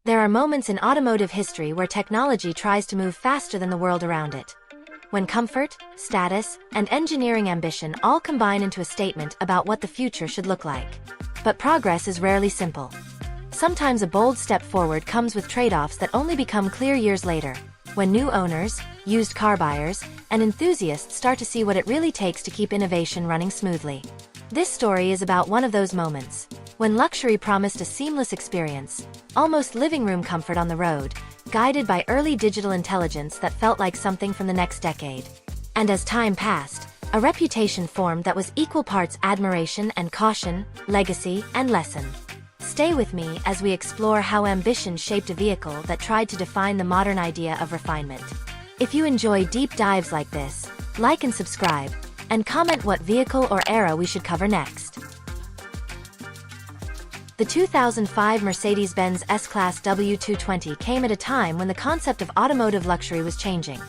There are moments in automotive history where technology tries to move faster than the world around it. When comfort, status, and engineering ambition all combine into a statement about what the future should look like. But progress is rarely simple. Sometimes a bold step forward comes with trade-offs that only become clear years later, when new owners, used car buyers, and enthusiasts start to see what it really takes to keep innovation running smoothly. This story is about one of those moments, when luxury promised a seamless experience, almost living room comfort on the road, guided by early digital intelligence that felt like something from the next decade. And as time passed, a reputation formed that was equal parts admiration and caution, legacy and lesson. Stay with me as we explore how ambition shaped a vehicle that tried to define the modern idea of refinement. If you enjoy deep dives like this, like and subscribe, and comment what vehicle or era we should cover next. The 2005 Mercedes-Benz S-Class W220 came at a time when the concept of automotive luxury was changing.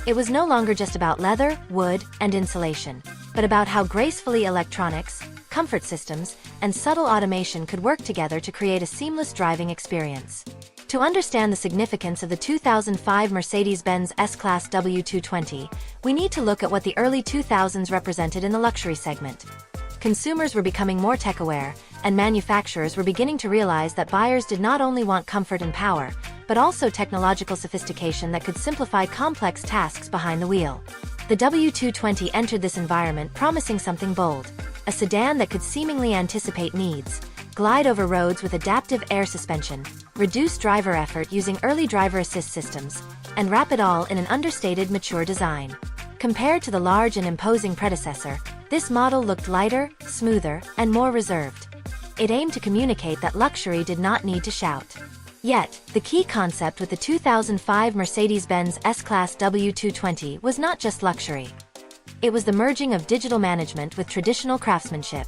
It was no longer just about leather, wood, and insulation, but about how gracefully electronics, comfort systems, and subtle automation could work together to create a seamless driving experience. To understand the significance of the 2005 Mercedes-Benz S-Class W220, we need to look at what the early 2000s represented in the luxury segment. Consumers were becoming more tech-aware, and manufacturers were beginning to realize that buyers did not only want comfort and power, but also technological sophistication that could simplify complex tasks behind the wheel. The W220 entered this environment promising something bold, a sedan that could seemingly anticipate needs, glide over roads with adaptive air suspension, reduce driver effort using early driver assist systems, and wrap it all in an understated, mature design. Compared to the large and imposing predecessor, this model looked lighter, smoother, and more reserved. It aimed to communicate that luxury did not need to shout. Yet, the key concept with the 2005 Mercedes-Benz S-Class W220 was not just luxury. It was the merging of digital management with traditional craftsmanship.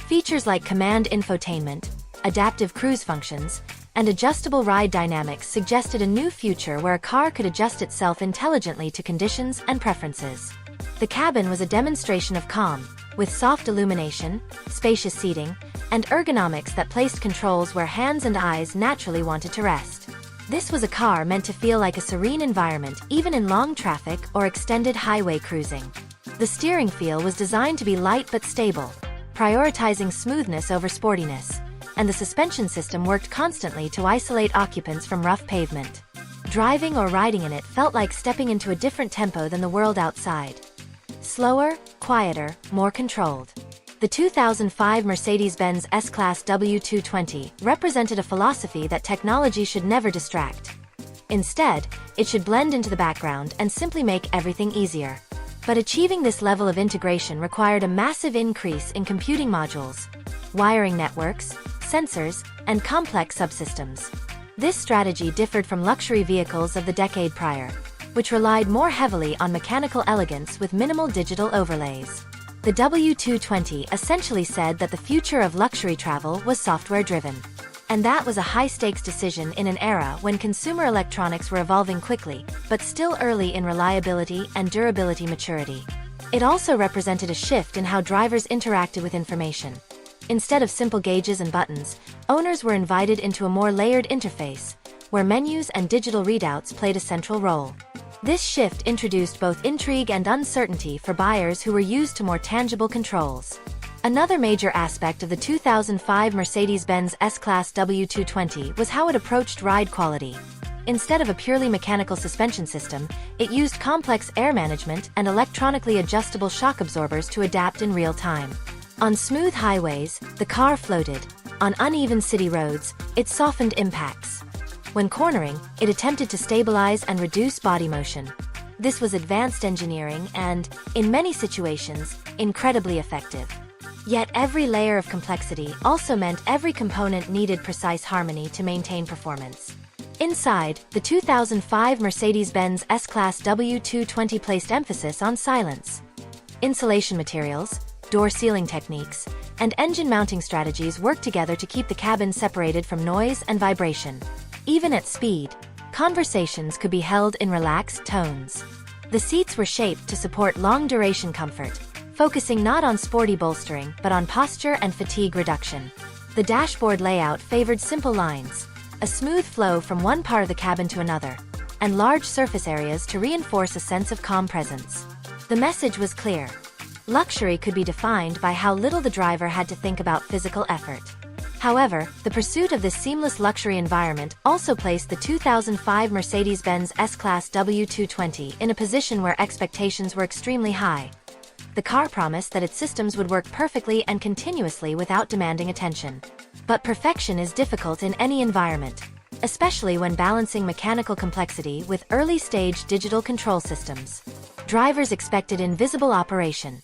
Features like command infotainment, adaptive cruise functions, and adjustable ride dynamics suggested a new future where a car could adjust itself intelligently to conditions and preferences. The cabin was a demonstration of calm, with soft illumination, spacious seating, and ergonomics that placed controls where hands and eyes naturally wanted to rest. This was a car meant to feel like a serene environment even in long traffic or extended highway cruising. The steering feel was designed to be light but stable, prioritizing smoothness over sportiness, and the suspension system worked constantly to isolate occupants from rough pavement. Driving or riding in it felt like stepping into a different tempo than the world outside. Slower, quieter, more controlled. The 2005 Mercedes-Benz S-Class W220 represented a philosophy that technology should never distract. Instead, it should blend into the background and simply make everything easier. But achieving this level of integration required a massive increase in computing modules, wiring networks, sensors, and complex subsystems. This strategy differed from luxury vehicles of the decade prior, which relied more heavily on mechanical elegance with minimal digital overlays. The W220 essentially said that the future of luxury travel was software-driven. And that was a high-stakes decision in an era when consumer electronics were evolving quickly, but still early in reliability and durability maturity. It also represented a shift in how drivers interacted with information. Instead of simple gauges and buttons, owners were invited into a more layered interface, where menus and digital readouts played a central role. This shift introduced both intrigue and uncertainty for buyers who were used to more tangible controls. Another major aspect of the 2005 Mercedes-Benz S-Class W220 was how it approached ride quality. Instead of a purely mechanical suspension system, it used complex air management and electronically adjustable shock absorbers to adapt in real time. On smooth highways, the car floated. On uneven city roads, it softened impacts. When cornering, it attempted to stabilize and reduce body motion. This was advanced engineering and, in many situations, incredibly effective. Yet every layer of complexity also meant every component needed precise harmony to maintain performance. Inside, the 2005 Mercedes-Benz S-Class W220 placed emphasis on silence. Insulation materials, door sealing techniques, and engine mounting strategies worked together to keep the cabin separated from noise and vibration. Even at speed, conversations could be held in relaxed tones. The seats were shaped to support long-duration comfort, focusing not on sporty bolstering but on posture and fatigue reduction. The dashboard layout favored simple lines, a smooth flow from one part of the cabin to another, and large surface areas to reinforce a sense of calm presence. The message was clear. Luxury could be defined by how little the driver had to think about physical effort. However, the pursuit of this seamless luxury environment also placed the 2005 Mercedes-Benz S-Class W220 in a position where expectations were extremely high. The car promised that its systems would work perfectly and continuously without demanding attention. But perfection is difficult in any environment, especially when balancing mechanical complexity with early-stage digital control systems. Drivers expected invisible operation.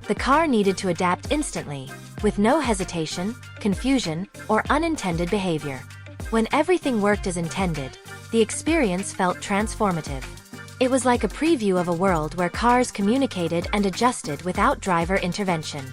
The car needed to adapt instantly, with no hesitation, confusion, or unintended behavior. When everything worked as intended, the experience felt transformative. It was like a preview of a world where cars communicated and adjusted without driver intervention.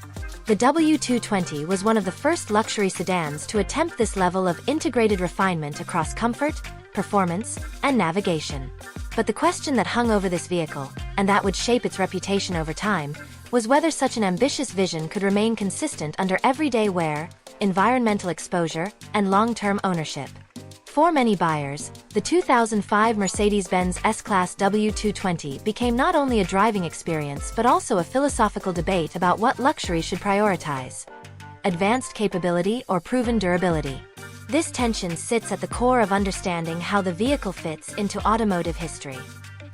The W220 was one of the first luxury sedans to attempt this level of integrated refinement across comfort, performance, and navigation. But the question that hung over this vehicle, and that would shape its reputation over time, was whether such an ambitious vision could remain consistent under everyday wear, environmental exposure, and long-term ownership. For many buyers, the 2005 Mercedes-Benz S-Class W220 became not only a driving experience but also a philosophical debate about what luxury should prioritize: advanced capability or proven durability. This tension sits at the core of understanding how the vehicle fits into automotive history.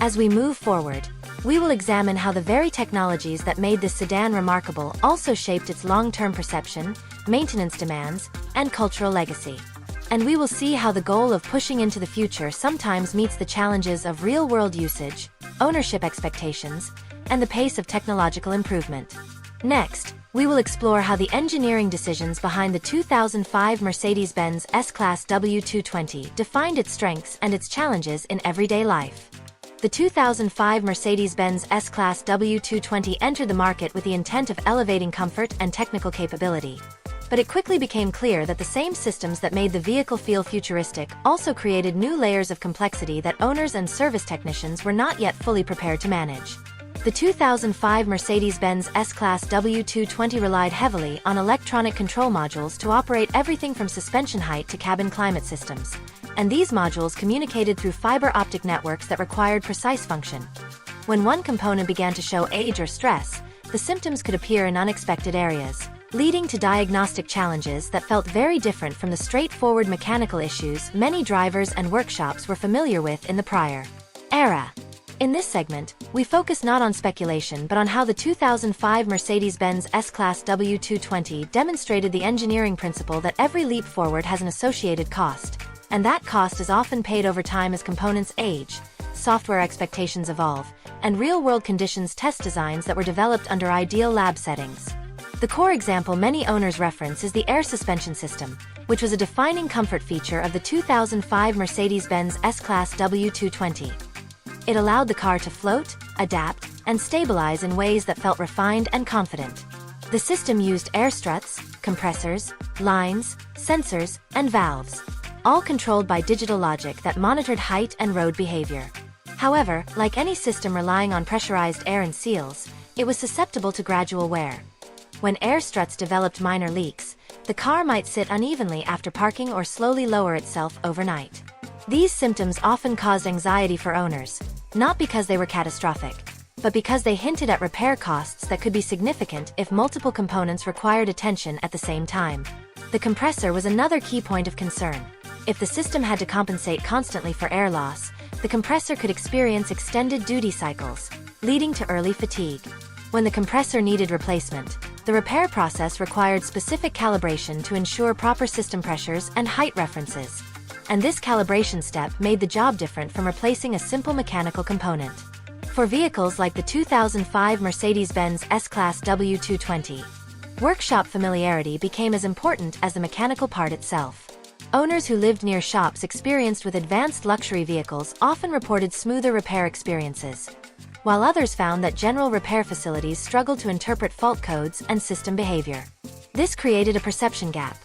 As we move forward, we will examine how the very technologies that made this sedan remarkable also shaped its long-term perception, maintenance demands, and cultural legacy. And we will see how the goal of pushing into the future sometimes meets the challenges of real-world usage, ownership expectations, and the pace of technological improvement. Next, we will explore how the engineering decisions behind the 2005 Mercedes-Benz S-Class W220 defined its strengths and its challenges in everyday life. The 2005 Mercedes-Benz S-Class W220 entered the market with the intent of elevating comfort and technical capability. But it quickly became clear that the same systems that made the vehicle feel futuristic also created new layers of complexity that owners and service technicians were not yet fully prepared to manage. The 2005 Mercedes-Benz S-Class W220 relied heavily on electronic control modules to operate everything from suspension height to cabin climate systems, and these modules communicated through fiber optic networks that required precise function. When one component began to show age or stress, the symptoms could appear in unexpected areas, leading to diagnostic challenges that felt very different from the straightforward mechanical issues many drivers and workshops were familiar with in the prior era. In this segment, we focus not on speculation but on how the 2005 Mercedes-Benz S-Class W220 demonstrated the engineering principle that every leap forward has an associated cost, and that cost is often paid over time as components age, software expectations evolve, and real-world conditions test designs that were developed under ideal lab settings. The core example many owners reference is the air suspension system, which was a defining comfort feature of the 2005 Mercedes-Benz S-Class W220. It allowed the car to float, adapt, and stabilize in ways that felt refined and confident. The system used air struts, compressors, lines, sensors, and valves, all controlled by digital logic that monitored height and road behavior. However, like any system relying on pressurized air and seals, it was susceptible to gradual wear. When air struts developed minor leaks, the car might sit unevenly after parking or slowly lower itself overnight. These symptoms often caused anxiety for owners, not because they were catastrophic, but because they hinted at repair costs that could be significant if multiple components required attention at the same time. The compressor was another key point of concern. If the system had to compensate constantly for air loss, the compressor could experience extended duty cycles, leading to early fatigue. When the compressor needed replacement, the repair process required specific calibration to ensure proper system pressures and height references. And this calibration step made the job different from replacing a simple mechanical component. For vehicles like the 2005 Mercedes-Benz S-Class W220, workshop familiarity became as important as the mechanical part itself. Owners who lived near shops experienced with advanced luxury vehicles often reported smoother repair experiences, while others found that general repair facilities struggled to interpret fault codes and system behavior. This created a perception gap.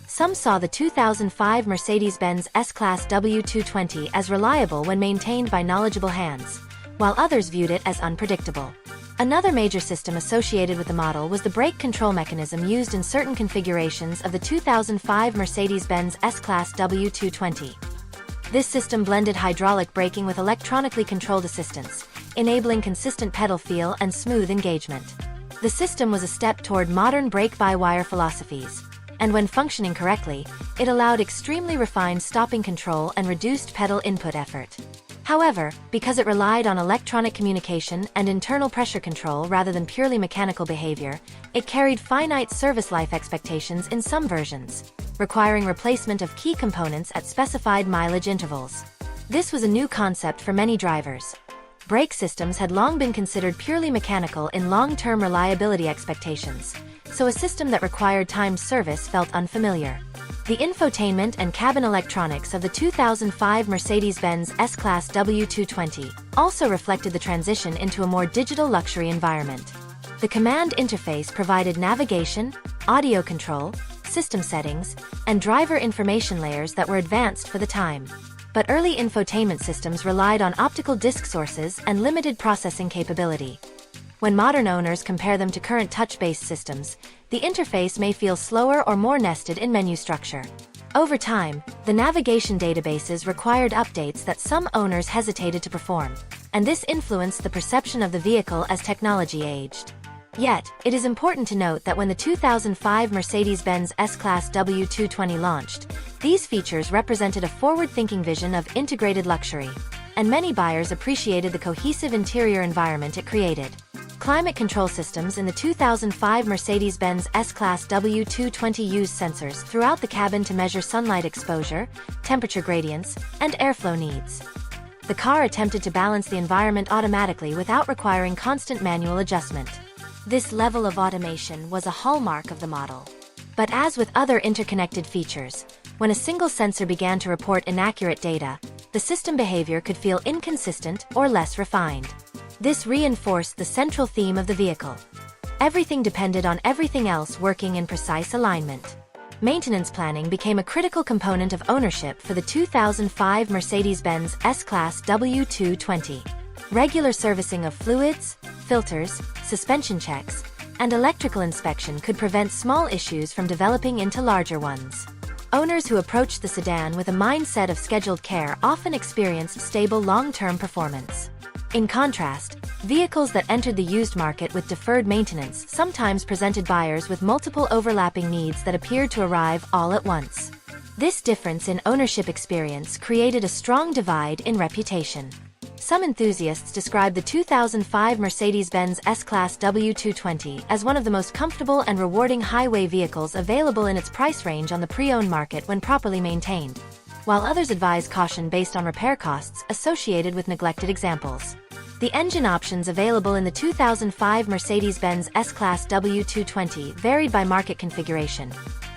Some saw the 2005 Mercedes-Benz S-Class W220 as reliable when maintained by knowledgeable hands, while others viewed it as unpredictable. Another major system associated with the model was the brake control mechanism used in certain configurations of the 2005 Mercedes-Benz S-Class W220. This system blended hydraulic braking with electronically controlled assistance, enabling consistent pedal feel and smooth engagement. The system was a step toward modern brake-by-wire philosophies, and when functioning correctly, it allowed extremely refined stopping control and reduced pedal input effort. However, because it relied on electronic communication and internal pressure control rather than purely mechanical behavior, it carried finite service life expectations in some versions, requiring replacement of key components at specified mileage intervals. This was a new concept for many drivers. Brake systems had long been considered purely mechanical in long-term reliability expectations, so a system that required timed service felt unfamiliar. The infotainment and cabin electronics of the 2005 Mercedes-Benz S-Class W220 also reflected the transition into a more digital luxury environment. The command interface provided navigation, audio control, system settings, and driver information layers that were advanced for the time. But early infotainment systems relied on optical disc sources and limited processing capability. When modern owners compare them to current touch-based systems, the interface may feel slower or more nested in menu structure. Over time, the navigation databases required updates that some owners hesitated to perform, and this influenced the perception of the vehicle as technology aged. Yet, it is important to note that when the 2005 Mercedes-Benz S-Class W220 launched, these features represented a forward-thinking vision of integrated luxury, and many buyers appreciated the cohesive interior environment it created. Climate control systems in the 2005 Mercedes-Benz S-Class W220 used sensors throughout the cabin to measure sunlight exposure, temperature gradients, and airflow needs. The car attempted to balance the environment automatically without requiring constant manual adjustment. This level of automation was a hallmark of the model. But as with other interconnected features, when a single sensor began to report inaccurate data, the system behavior could feel inconsistent or less refined. This reinforced the central theme of the vehicle. Everything depended on everything else working in precise alignment. Maintenance planning became a critical component of ownership for the 2005 Mercedes-Benz S-Class W220. Regular servicing of fluids, filters, suspension checks, and electrical inspection could prevent small issues from developing into larger ones. Owners who approached the sedan with a mindset of scheduled care often experienced stable long-term performance. In contrast, vehicles that entered the used market with deferred maintenance sometimes presented buyers with multiple overlapping needs that appeared to arrive all at once. This difference in ownership experience created a strong divide in reputation. Some enthusiasts describe the 2005 Mercedes-Benz S-Class W220 as one of the most comfortable and rewarding highway vehicles available in its price range on the pre-owned market when properly maintained, while others advise caution based on repair costs associated with neglected examples. The engine options available in the 2005 Mercedes-Benz S-Class W220 varied by market configuration,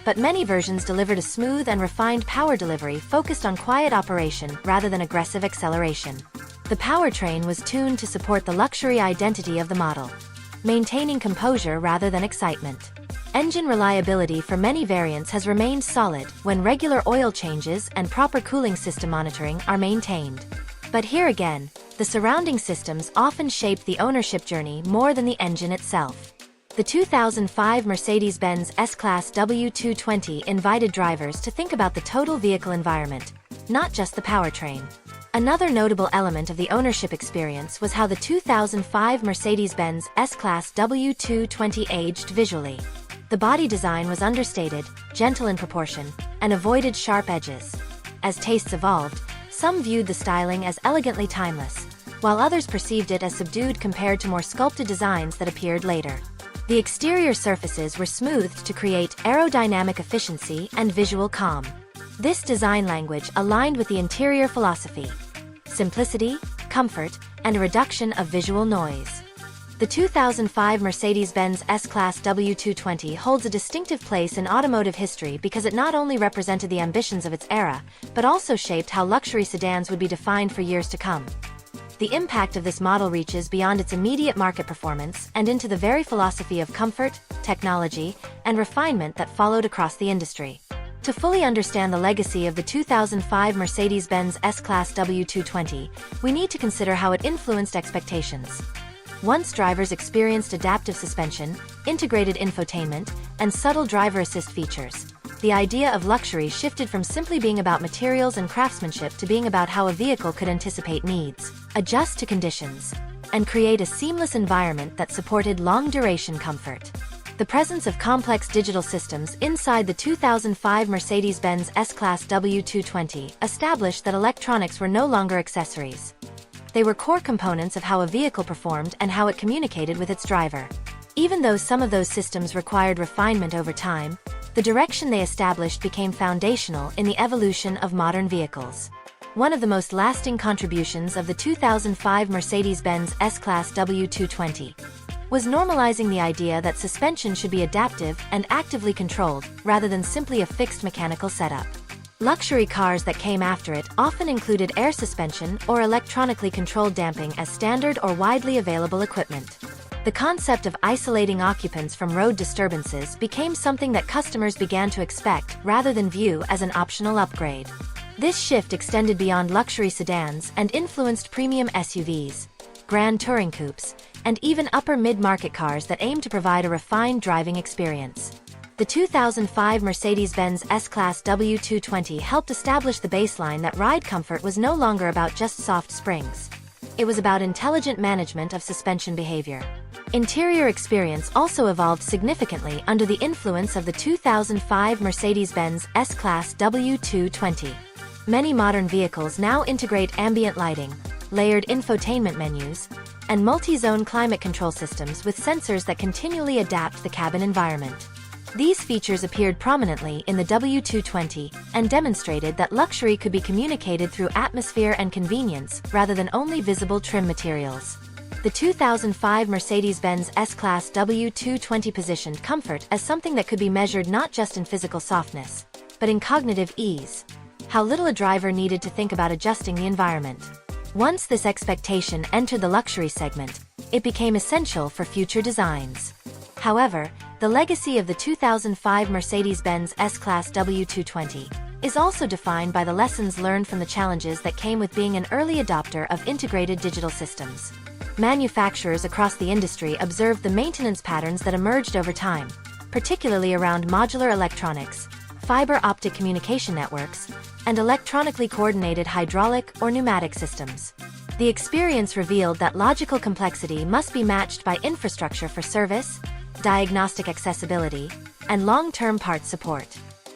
but many versions delivered a smooth and refined power delivery focused on quiet operation rather than aggressive acceleration. The powertrain was tuned to support the luxury identity of the model, maintaining composure rather than excitement. Engine reliability for many variants has remained solid when regular oil changes and proper cooling system monitoring are maintained. But here again, the surrounding systems often shaped the ownership journey more than the engine itself. The 2005 Mercedes-Benz S-Class W220 invited drivers to think about the total vehicle environment, not just the powertrain. Another notable element of the ownership experience was how the 2005 Mercedes-Benz S-Class W220 aged visually. The body design was understated, gentle in proportion, and avoided sharp edges. As tastes evolved, some viewed the styling as elegantly timeless, while others perceived it as subdued compared to more sculpted designs that appeared later. The exterior surfaces were smoothed to create aerodynamic efficiency and visual calm. This design language aligned with the interior philosophy: simplicity, comfort, and a reduction of visual noise. The 2005 Mercedes-Benz S-Class W220 holds a distinctive place in automotive history because it not only represented the ambitions of its era, but also shaped how luxury sedans would be defined for years to come. The impact of this model reaches beyond its immediate market performance and into the very philosophy of comfort, technology, and refinement that followed across the industry. To fully understand the legacy of the 2005 Mercedes-Benz S-Class W220, we need to consider how it influenced expectations. Once drivers experienced adaptive suspension, integrated infotainment, and subtle driver assist features, the idea of luxury shifted from simply being about materials and craftsmanship to being about how a vehicle could anticipate needs, adjust to conditions, and create a seamless environment that supported long-duration comfort. The presence of complex digital systems inside the 2005 Mercedes-Benz S-Class W220 established that electronics were no longer accessories. They were core components of how a vehicle performed and how it communicated with its driver. Even though some of those systems required refinement over time, the direction they established became foundational in the evolution of modern vehicles. One of the most lasting contributions of the 2005 Mercedes-Benz S-Class W220 was normalizing the idea that suspension should be adaptive and actively controlled, rather than simply a fixed mechanical setup. Luxury cars that came after it often included air suspension or electronically controlled damping as standard or widely available equipment. The concept of isolating occupants from road disturbances became something that customers began to expect rather than view as an optional upgrade. This shift extended beyond luxury sedans and influenced premium SUVs, grand touring coupes, and even upper mid-market cars that aim to provide a refined driving experience. The 2005 Mercedes-Benz S-Class W220 helped establish the baseline that ride comfort was no longer about just soft springs. It was about intelligent management of suspension behavior. Interior experience also evolved significantly under the influence of the 2005 Mercedes-Benz S-Class W220. Many modern vehicles now integrate ambient lighting, layered infotainment menus, and multi-zone climate control systems with sensors that continually adapt the cabin environment. These features appeared prominently in the W220 and demonstrated that luxury could be communicated through atmosphere and convenience rather than only visible trim materials. The 2005 Mercedes-Benz S-Class W220 positioned comfort as something that could be measured not just in physical softness, but in cognitive ease, how little a driver needed to think about adjusting the environment. Once this expectation entered the luxury segment, it became essential for future designs. However, the legacy of the 2005 Mercedes-Benz S-Class W220 is also defined by the lessons learned from the challenges that came with being an early adopter of integrated digital systems. Manufacturers across the industry observed the maintenance patterns that emerged over time, particularly around modular electronics, fiber optic communication networks, and electronically coordinated hydraulic or pneumatic systems. The experience revealed that logical complexity must be matched by infrastructure for service, diagnostic accessibility, and long-term parts support.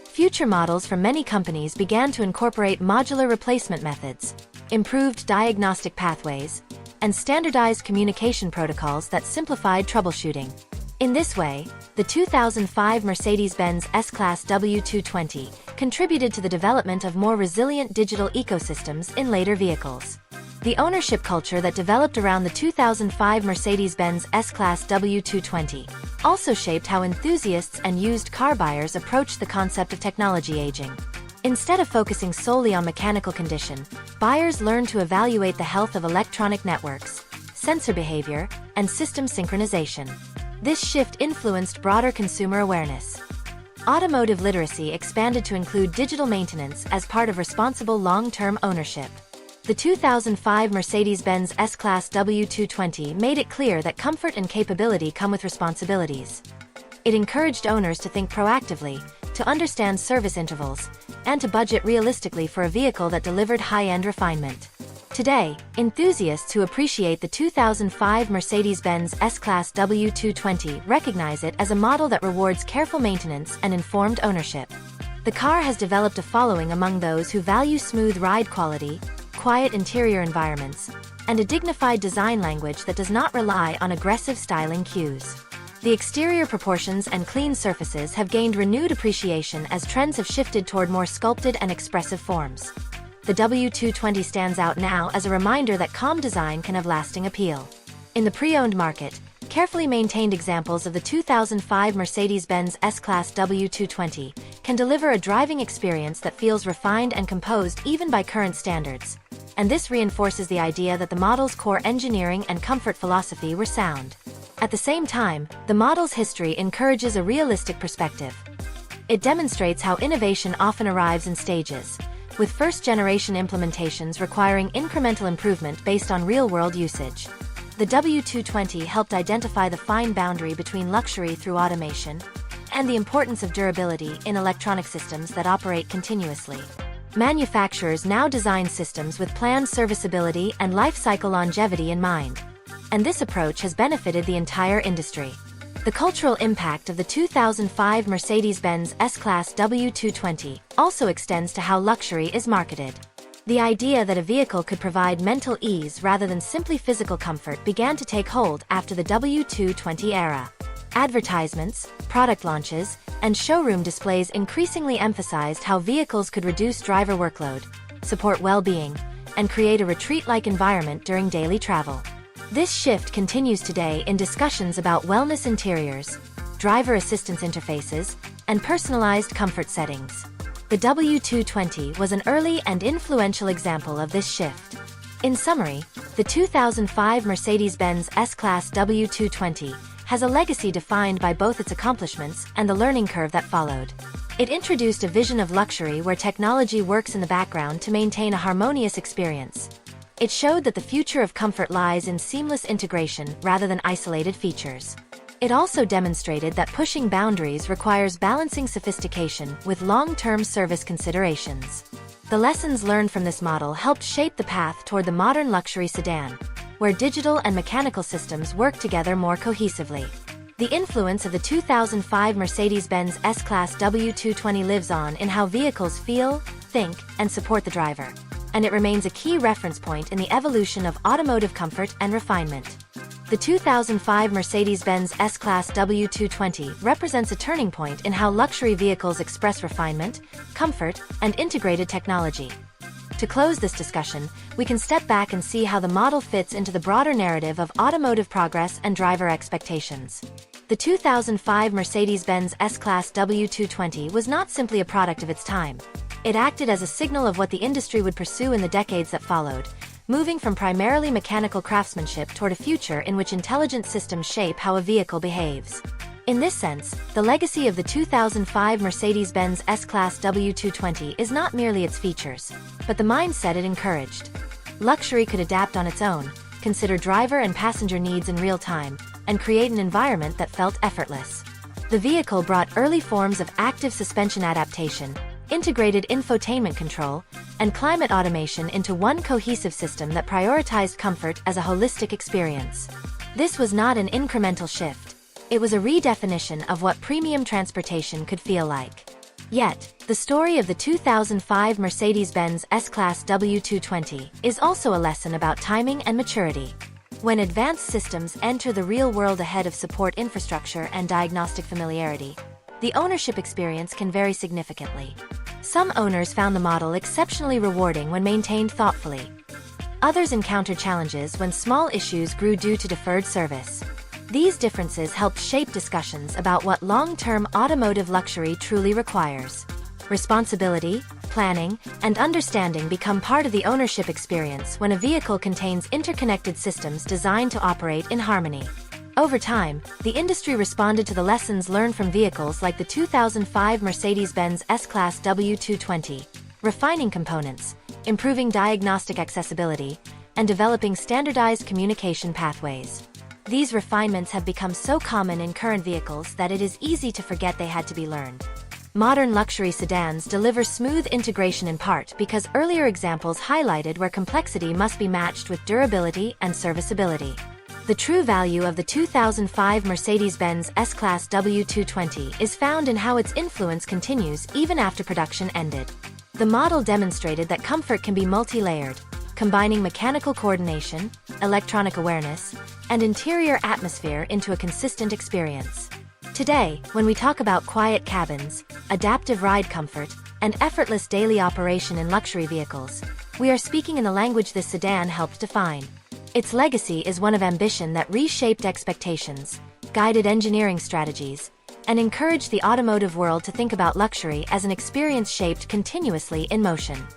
Future models from many companies began to incorporate modular replacement methods, improved diagnostic pathways, and standardized communication protocols that simplified troubleshooting. In this way, the 2005 Mercedes-Benz S-Class W220 contributed to the development of more resilient digital ecosystems in later vehicles. The ownership culture that developed around the 2005 Mercedes-Benz S-Class W220 also shaped how enthusiasts and used car buyers approached the concept of technology aging. Instead of focusing solely on mechanical condition, buyers learned to evaluate the health of electronic networks, sensor behavior, and system synchronization. This shift influenced broader consumer awareness. Automotive literacy expanded to include digital maintenance as part of responsible long-term ownership. The 2005 Mercedes-Benz S-Class W220 made it clear that comfort and capability come with responsibilities. It encouraged owners to think proactively, to understand service intervals, and to budget realistically for a vehicle that delivered high-end refinement. Today, enthusiasts who appreciate the 2005 Mercedes-Benz S-Class W220 recognize it as a model that rewards careful maintenance and informed ownership. The car has developed a following among those who value smooth ride quality, quiet interior environments, and a dignified design language that does not rely on aggressive styling cues. The exterior proportions and clean surfaces have gained renewed appreciation as trends have shifted toward more sculpted and expressive forms. The W220 stands out now as a reminder that calm design can have lasting appeal. In the pre-owned market, carefully maintained examples of the 2005 Mercedes-Benz S-Class W220 can deliver a driving experience that feels refined and composed even by current standards. And this reinforces the idea that the model's core engineering and comfort philosophy were sound. At the same time, the model's history encourages a realistic perspective. It demonstrates how innovation often arrives in stages, with first-generation implementations requiring incremental improvement based on real-world usage. The W220 helped identify the fine boundary between luxury through automation and the importance of durability in electronic systems that operate continuously. Manufacturers now design systems with planned serviceability and life cycle longevity in mind. And this approach has benefited the entire industry. The cultural impact of the 2005 Mercedes-Benz S-Class W220 also extends to how luxury is marketed. The idea that a vehicle could provide mental ease rather than simply physical comfort began to take hold after the W220 era. Advertisements, product launches, and showroom displays increasingly emphasized how vehicles could reduce driver workload, support well-being, and create a retreat-like environment during daily travel. This shift continues today in discussions about wellness interiors, driver assistance interfaces, and personalized comfort settings. The W220 was an early and influential example of this shift. In summary, the 2005 Mercedes-Benz S-Class W220 has a legacy defined by both its accomplishments and the learning curve that followed. It introduced a vision of luxury where technology works in the background to maintain a harmonious experience. It showed that the future of comfort lies in seamless integration rather than isolated features. It also demonstrated that pushing boundaries requires balancing sophistication with long-term service considerations. The lessons learned from this model helped shape the path toward the modern luxury sedan, where digital and mechanical systems work together more cohesively. The influence of the 2005 Mercedes-Benz S-Class W220 lives on in how vehicles feel, think, and support the driver, and it remains a key reference point in the evolution of automotive comfort and refinement. The 2005 Mercedes-Benz S-Class W220 represents a turning point in how luxury vehicles express refinement, comfort, and integrated technology. To close this discussion, we can step back and see how the model fits into the broader narrative of automotive progress and driver expectations. The 2005 Mercedes-Benz S-Class W220 was not simply a product of its time. It acted as a signal of what the industry would pursue in the decades that followed, moving from primarily mechanical craftsmanship toward a future in which intelligent systems shape how a vehicle behaves. In this sense, the legacy of the 2005 Mercedes-Benz S-Class W220 is not merely its features, but the mindset it encouraged. Luxury could adapt on its own, consider driver and passenger needs in real time, and create an environment that felt effortless. The vehicle brought early forms of active suspension adaptation, integrated infotainment control, and climate automation into one cohesive system that prioritized comfort as a holistic experience. This was not an incremental shift. It was a redefinition of what premium transportation could feel like. Yet, the story of the 2005 Mercedes-Benz S-Class W220 is also a lesson about timing and maturity. When advanced systems enter the real world ahead of support infrastructure and diagnostic familiarity, the ownership experience can vary significantly. Some owners found the model exceptionally rewarding when maintained thoughtfully. Others encountered challenges when small issues grew due to deferred service. These differences helped shape discussions about what long-term automotive luxury truly requires. Responsibility, planning, and understanding become part of the ownership experience when a vehicle contains interconnected systems designed to operate in harmony. Over time, the industry responded to the lessons learned from vehicles like the 2005 Mercedes-Benz S-Class W220, refining components, improving diagnostic accessibility, and developing standardized communication pathways. These refinements have become so common in current vehicles that it is easy to forget they had to be learned. Modern luxury sedans deliver smooth integration in part because earlier examples highlighted where complexity must be matched with durability and serviceability. The true value of the 2005 Mercedes-Benz S-Class W220 is found in how its influence continues even after production ended. The model demonstrated that comfort can be multi-layered, combining mechanical coordination, electronic awareness, and interior atmosphere into a consistent experience. Today, when we talk about quiet cabins, adaptive ride comfort, and effortless daily operation in luxury vehicles, we are speaking in the language this sedan helped define. Its legacy is one of ambition that reshaped expectations, guided engineering strategies, and encouraged the automotive world to think about luxury as an experience shaped continuously in motion.